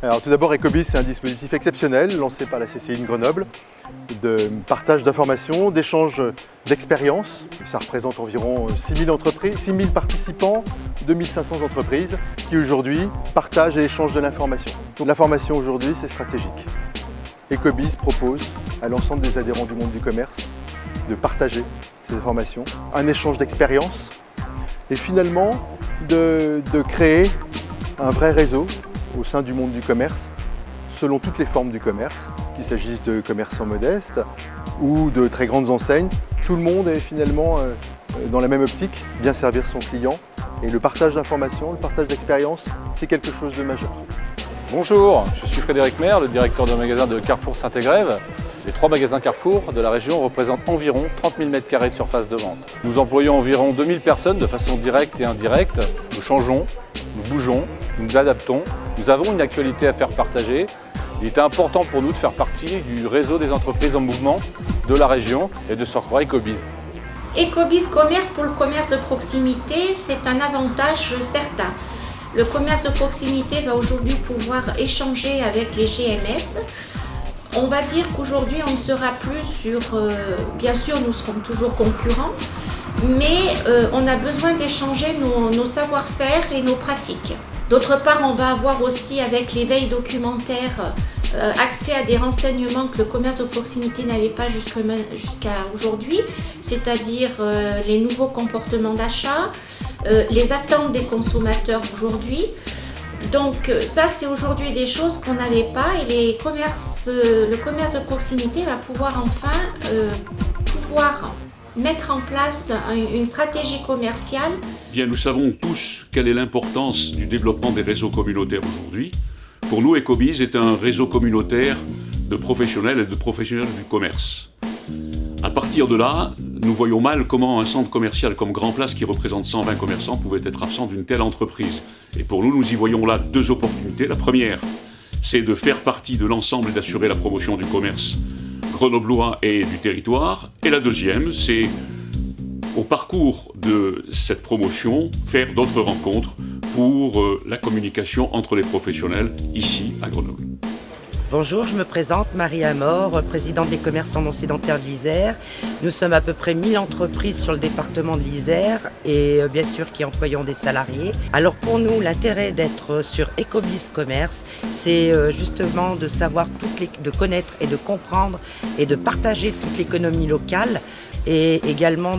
Alors tout d'abord, Ecobis, c'est un dispositif exceptionnel lancé par la CCI de Grenoble de partage d'informations, d'échange d'expériences. Ça représente environ 6000 entreprises, 6000 participants, 2500 entreprises qui aujourd'hui partagent et échangent de l'information. Donc l'information aujourd'hui, c'est stratégique. Ecobis propose à l'ensemble des adhérents du monde du commerce de partager ces informations, un échange d'expériences et finalement de créer un vrai réseau au sein du monde du commerce, selon toutes les formes du commerce, qu'il s'agisse de commerçants modestes ou de très grandes enseignes. Tout le monde est finalement dans la même optique, bien servir son client. Et le partage d'informations, le partage d'expériences, c'est quelque chose de majeur. Bonjour, je suis Frédéric Maire, le directeur de magasin de Carrefour Saint-Égrève. Les 3 magasins Carrefour de la région représentent environ 30 000 m² de surface de vente. Nous employons environ 2000 personnes de façon directe et indirecte. Nous changeons, nous bougeons, nous nous adaptons. Nous avons une actualité à faire partager. Il était important pour nous de faire partie du réseau des entreprises en mouvement de la région et de surcroît Ecobis. Ecobis Commerce pour le commerce de proximité, c'est un avantage certain. Le commerce de proximité va aujourd'hui pouvoir échanger avec les GMS. On va dire qu'aujourd'hui on ne sera plus sur, bien sûr nous serons toujours concurrents, mais on a besoin d'échanger nos savoir-faire et nos pratiques. D'autre part, on va avoir aussi avec les veilles documentaires accès à des renseignements que le commerce de proximité n'avait pas jusqu'à aujourd'hui, c'est-à-dire les nouveaux comportements d'achat, les attentes des consommateurs aujourd'hui. Donc ça, c'est aujourd'hui des choses qu'on n'avait pas et le commerce de proximité va pouvoir enfin mettre en place une stratégie commerciale. Bien, nous savons tous quelle est l'importance du développement des réseaux communautaires aujourd'hui. Pour nous, Ecobis est un réseau communautaire de professionnels et de professionnels du commerce. À partir de là, nous voyons mal comment un centre commercial comme Grand Place, qui représente 120 commerçants, pouvait être absent d'une telle entreprise. Et pour nous, nous y voyons là 2 opportunités. La première, c'est de faire partie de l'ensemble et d'assurer la promotion du commerce grenoblois et du territoire. Et la deuxième, c'est au parcours de cette promotion, faire d'autres rencontres pour la communication entre les professionnels ici à Grenoble. Bonjour, je me présente, Marie Amor, présidente des commerçants non sédentaires de l'Isère. Nous sommes à peu près 1000 entreprises sur le département de l'Isère et bien sûr qui employons des salariés. Alors pour nous, l'intérêt d'être sur Ecobis Commerce, c'est justement de savoir de connaître et de comprendre et de partager toute l'économie locale et également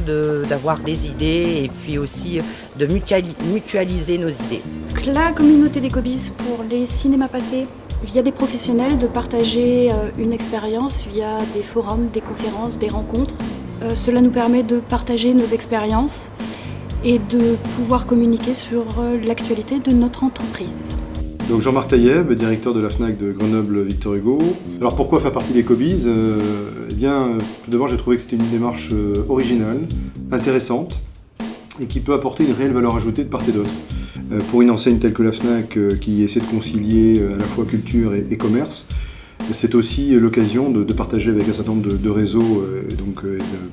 d'avoir des idées et puis aussi de mutualiser nos idées. La communauté d'Ecobis pour les cinémas pâtés, via des professionnels, de partager une expérience via des forums, des conférences, des rencontres. Cela nous permet de partager nos expériences et de pouvoir communiquer sur l'actualité de notre entreprise. Donc Jean-Marc Taïeb, directeur de la FNAC de Grenoble Victor Hugo. Alors pourquoi faire partie d'Ecobis ? Eh bien, tout d'abord j'ai trouvé que c'était une démarche originale, intéressante et qui peut apporter une réelle valeur ajoutée de part et d'autre. Pour une enseigne telle que la FNAC qui essaie de concilier à la fois culture et commerce, c'est aussi l'occasion de partager avec un certain nombre de réseaux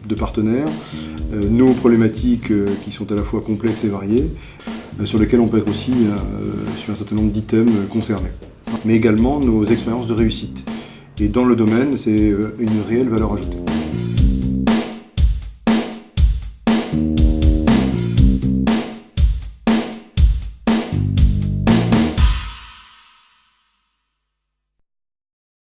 de partenaires nos problématiques qui sont à la fois complexes et variées, sur lesquelles on peut être aussi sur un certain nombre d'items concernés, mais également nos expériences de réussite. Et dans le domaine, c'est une réelle valeur ajoutée.